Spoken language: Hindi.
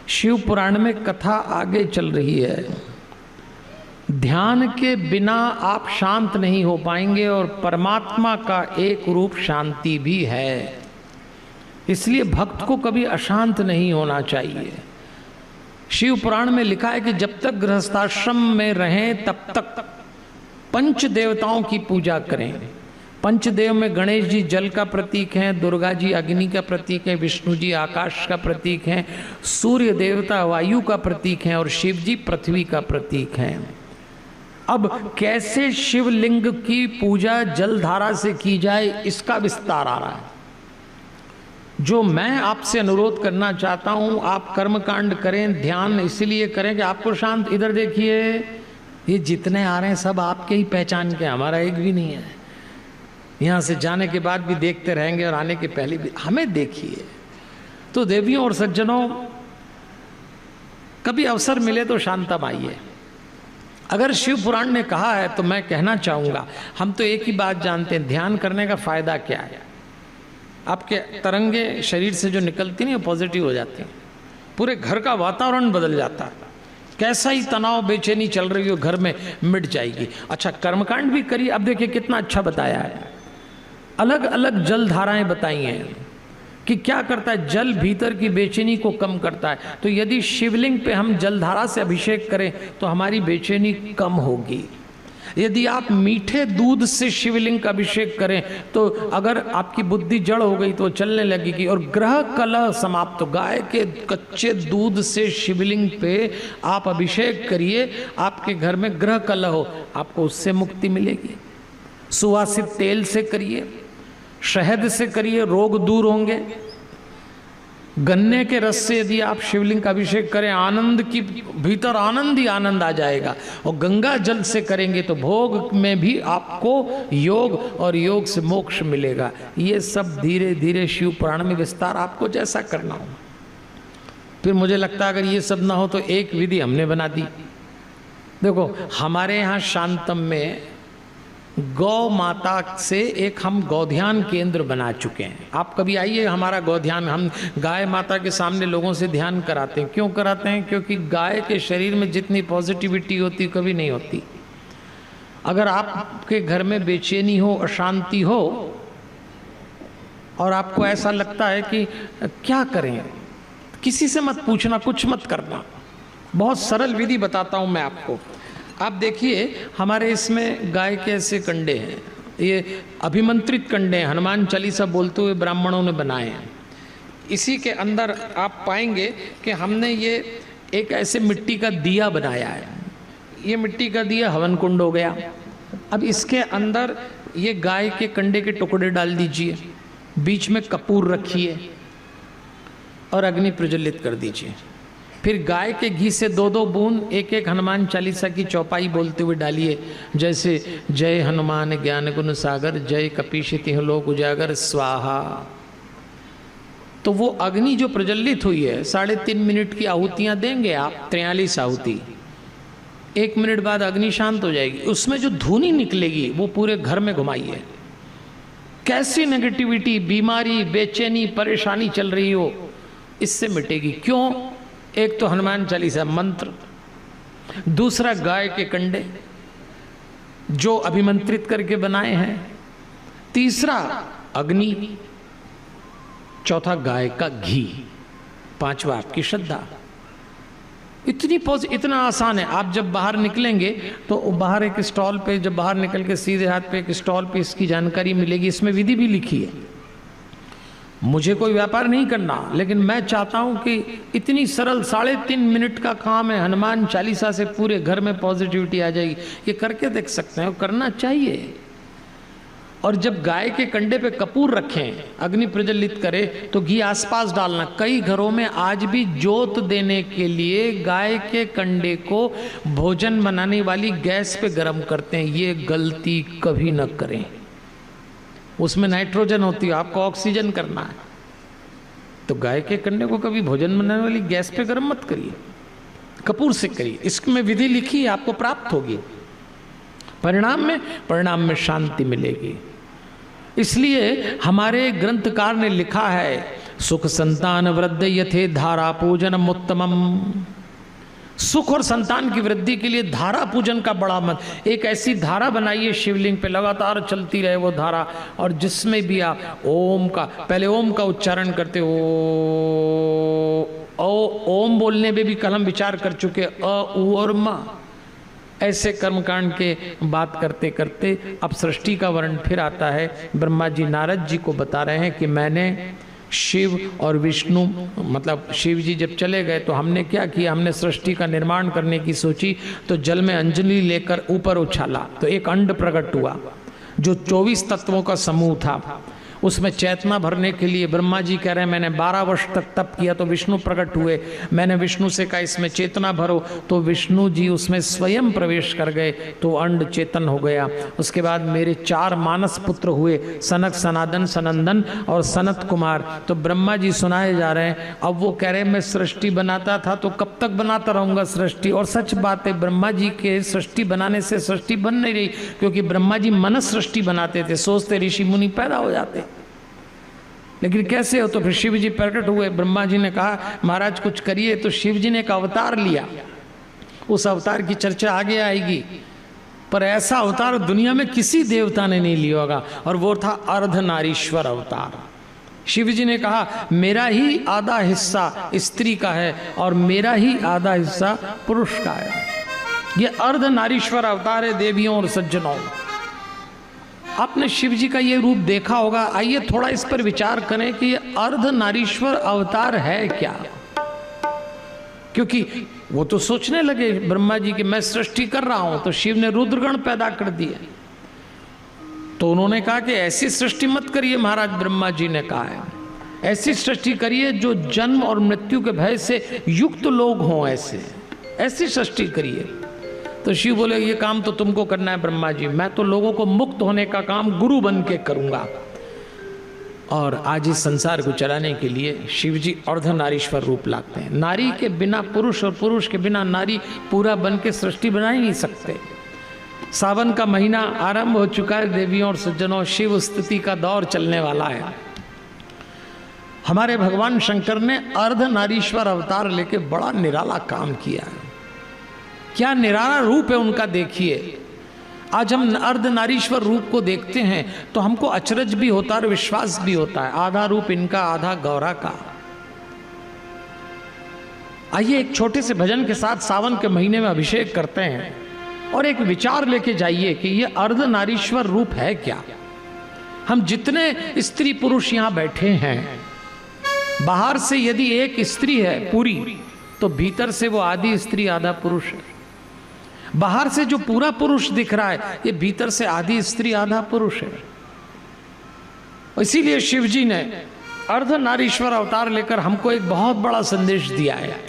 शिव पुराण में कथा आगे चल रही है। ध्यान के बिना आप शांत नहीं हो पाएंगे और परमात्मा का एक रूप शांति भी है, इसलिए भक्त को कभी अशांत नहीं होना चाहिए। शिव पुराण में लिखा है कि जब तक गृहस्थाश्रम में रहें तब तक पंच देवताओं की पूजा करें। पंचदेव में गणेश जी जल का प्रतीक हैं, दुर्गा जी अग्नि का प्रतीक है, विष्णु जी आकाश का प्रतीक हैं, सूर्य देवता वायु का प्रतीक हैं और शिव जी पृथ्वी का प्रतीक हैं। अब कैसे शिवलिंग की पूजा जलधारा से की जाए, इसका विस्तार आ रहा है। जो मैं आपसे अनुरोध करना चाहता हूं, आप कर्मकांड करें, ध्यान इसलिए करें कि आपको शांत। इधर देखिए, ये जितने आ रहे हैं सब आपके ही पहचान के, हमारा एक भी नहीं है। यहाँ से जाने के बाद भी देखते रहेंगे और आने के पहले भी हमें देखिए। तो देवियों और सज्जनों, कभी अवसर मिले तो शांतम आइए। अगर शिव पुराण ने कहा है तो मैं कहना चाहूँगा, हम तो एक ही बात जानते हैं, ध्यान करने का फायदा क्या है। आपके तरंगे शरीर से जो निकलती नहीं, पॉजिटिव हो जाती हैं, पूरे घर का वातावरण बदल जाता है। कैसा ही तनाव बेचैनी चल रही हो घर में मिट जाएगी। अच्छा, कर्मकांड भी करिए। अब देखिए कितना अच्छा बताया है, अलग अलग जल धाराएं बताई हैं कि क्या करता है। जल भीतर की बेचैनी को कम करता है, तो यदि शिवलिंग पे हम जलधारा से अभिषेक करें तो हमारी बेचैनी कम होगी। यदि आप मीठे दूध से शिवलिंग का अभिषेक करें तो अगर आपकी बुद्धि जड़ हो गई तो चलने लगेगी। और ग्रह कलह समाप्त, गाय के कच्चे दूध से शिवलिंग पे आप अभिषेक करिए, आपके घर में ग्रह कलह हो, आपको उससे मुक्ति मिलेगी। सुवासित तेल से करिए, शहद से करिए, रोग दूर होंगे। गन्ने के रस से यदि आप शिवलिंग का अभिषेक करें, आनंद की भीतर आनंद ही आनंद आ जाएगा। और गंगा जल से करेंगे तो भोग में भी आपको योग और योग से मोक्ष मिलेगा। ये सब धीरे धीरे शिव पुराण में विस्तार आपको जैसा करना हो। फिर मुझे लगता है अगर ये सब ना हो तो एक विधि हमने बना दी। देखो, हमारे यहाँ शांतम में गौ माता से एक हम गौध्यान केंद्र बना चुके हैं। आप कभी आइए हमारा गौध्यान, हम गाय माता के सामने लोगों से ध्यान कराते हैं। क्यों कराते हैं? क्योंकि गाय के शरीर में जितनी पॉजिटिविटी होती कभी नहीं होती। अगर आपके घर में बेचैनी हो, अशांति हो और आपको ऐसा लगता है कि क्या करें, किसी से मत पूछना, कुछ मत करना। बहुत सरल विधि बताता हूँ मैं आपको। आप देखिए, हमारे इसमें गाय के ऐसे कंडे हैं, ये अभिमंत्रित कंडे हैं, हनुमान चालीसा बोलते हुए ब्राह्मणों ने बनाए हैं। इसी के अंदर आप पाएंगे कि हमने ये एक ऐसे मिट्टी का दिया बनाया है। ये मिट्टी का दिया हवन कुंड हो गया। अब इसके अंदर ये गाय के कंडे के टुकड़े डाल दीजिए, बीच में कपूर रखिए और अग्नि प्रज्वलित कर दीजिए। फिर गाय के घी से 2-2 बूंद एक एक हनुमान चालीसा की चौपाई बोलते हुए डालिए, जैसे जय हनुमान ज्ञान गुण सागर, जय कपीश तिह लोक उजागर, स्वाहा। तो वो अग्नि जो प्रज्वलित हुई है, 3.5 मिनट की आहुतियां देंगे आप, 43 आहुति। 1 मिनट बाद अग्नि शांत हो जाएगी। उसमें जो धुनी निकलेगी वो पूरे घर में घुमाइए। कैसी नेगेटिविटी, बीमारी, बेचैनी, परेशानी चल रही हो, इससे मिटेगी। क्यों? एक तो हनुमान चालीसा मंत्र, दूसरा गाय के कंडे जो अभिमंत्रित करके बनाए हैं, तीसरा अग्नि, चौथा गाय का घी, पांचवा आपकी श्रद्धा। इतना आसान है। आप जब बाहर निकलेंगे तो बाहर एक स्टॉल पे, जब बाहर निकल के सीधे हाथ पे एक स्टॉल पे इसकी जानकारी मिलेगी। इसमें विधि भी लिखी है। मुझे कोई व्यापार नहीं करना, लेकिन मैं चाहता हूं कि इतनी सरल 3.5 मिनट का काम है, हनुमान चालीसा से पूरे घर में पॉजिटिविटी आ जाएगी। ये करके देख सकते हैं, करना चाहिए। और जब गाय के कंडे पे कपूर रखें, अग्नि प्रज्वलित करें, तो घी आसपास डालना। कई घरों में आज भी जोत देने के लिए गाय के कंडे को भोजन बनाने वाली गैस पे गर्म करते हैं। ये गलती कभी न करें। उसमें नाइट्रोजन होती है, आपको ऑक्सीजन करना है। तो गाय के कंडे को कभी भोजन बनाने वाली गैस पे गर्म मत करिए, कपूर से करिए। इसमें विधि लिखी है, आपको प्राप्त होगी। परिणाम में शांति मिलेगी। इसलिए हमारे ग्रंथकार ने लिखा है सुख संतान वृद्धि यथे धारा पूजन उत्तमम। सुख और संतान की वृद्धि के लिए धारा पूजन का बड़ा मत। एक ऐसी धारा बनाइए शिवलिंग पे, लगातार चलती रहे वो धारा, और जिसमें भी आप ओम का, पहले ओम का उच्चारण करते हो, ओम बोलने में भी कल हम विचार कर चुके, अ उ और म, ऐसे कर्मकांड के बात करते करते अब सृष्टि का वर्णन फिर आता है। ब्रह्मा जी नारद जी को बता रहे हैं कि मैंने शिव और विष्णु, मतलब शिव जी जब चले गए तो हमने क्या किया, हमने सृष्टि का निर्माण करने की सोची, तो जल में अंजलि लेकर ऊपर उछाला तो एक अंड प्रकट हुआ जो 24 तत्वों का समूह था। उसमें चेतना भरने के लिए ब्रह्मा जी कह रहे हैं मैंने 12 वर्ष तक तप किया, तो विष्णु प्रकट हुए। मैंने विष्णु से कहा इसमें चेतना भरो, तो विष्णु जी उसमें स्वयं प्रवेश कर गए, तो अंड चेतन हो गया। उसके बाद मेरे 4 मानस पुत्र हुए, सनक, सनातन, सनंदन और सनत कुमार। तो ब्रह्मा जी सुनाए जा रहे हैं। अब वो कह रहे हैं मैं सृष्टि बनाता था तो कब तक बनाता रहूंगा सृष्टि। और सच बात है, ब्रह्मा जी के सृष्टि बनाने से सृष्टि बन नहीं रही, क्योंकि ब्रह्मा जी मनस सृष्टि बनाते थे, सोचते ऋषि मुनि पैदा हो जाते, लेकिन कैसे हो। तो फिर शिव जी प्रकट हुए। ब्रह्मा जी ने कहा महाराज कुछ करिए, तो शिव जी ने एक अवतार लिया। उस अवतार की चर्चा आगे आएगी, पर ऐसा अवतार दुनिया में किसी देवता ने नहीं लिया होगा, और वो था अर्धनारीश्वर अवतार। शिव जी ने कहा मेरा ही आधा हिस्सा स्त्री का है और मेरा ही आधा हिस्सा पुरुष का है। ये अर्धनारीश्वर अवतार है देवियों और सज्जनों। आपने शिव जी का ये रूप देखा होगा। आइए थोड़ा इस पर विचार करें कि ये अर्धनारीश्वर अवतार है क्या। क्योंकि वो तो सोचने लगे ब्रह्मा जी कि मैं सृष्टि कर रहा हूं, तो शिव ने रुद्रगण पैदा कर दिए। तो उन्होंने कहा कि ऐसी सृष्टि मत करिए महाराज, ब्रह्मा जी ने कहा है ऐसी सृष्टि करिए जो जन्म और मृत्यु के भय से युक्त लोग हों, ऐसी सृष्टि करिए। तो शिव बोले ये काम तो तुमको करना है ब्रह्मा जी, मैं तो लोगों को मुक्त होने का काम गुरु बन के करूंगा। और आज इस संसार को चलाने के लिए शिव जी अर्धनारीश्वर रूप लाते हैं। नारी के बिना पुरुष और पुरुष के बिना नारी पूरा बन के सृष्टि बना ही नहीं सकते। सावन का महीना आरंभ हो चुका है देवियों और सज्जनों, शिव स्तुति का दौर चलने वाला है। हमारे भगवान शंकर ने अर्धनारीश्वर अवतार लेके बड़ा निराला काम किया है। क्या निराला रूप है उनका, देखिए। आज हम अर्धनारीश्वर रूप को देखते हैं तो हमको अचरज भी होता है और विश्वास भी होता है, आधा रूप इनका आधा गौरा का। आइए एक छोटे से भजन के साथ सावन के महीने में अभिषेक करते हैं और एक विचार लेके जाइए कि ये अर्धनारीश्वर रूप है क्या। हम जितने स्त्री पुरुष यहाँ बैठे हैं, बाहर से यदि एक स्त्री है पूरी, तो भीतर से वो आधी स्त्री आधा पुरुष है। बाहर से जो पूरा पुरुष दिख रहा है, ये भीतर से आधी स्त्री आधा पुरुष है। इसीलिए शिव जी ने अर्धनारीश्वर अवतार लेकर हमको एक बहुत बड़ा संदेश दिया है।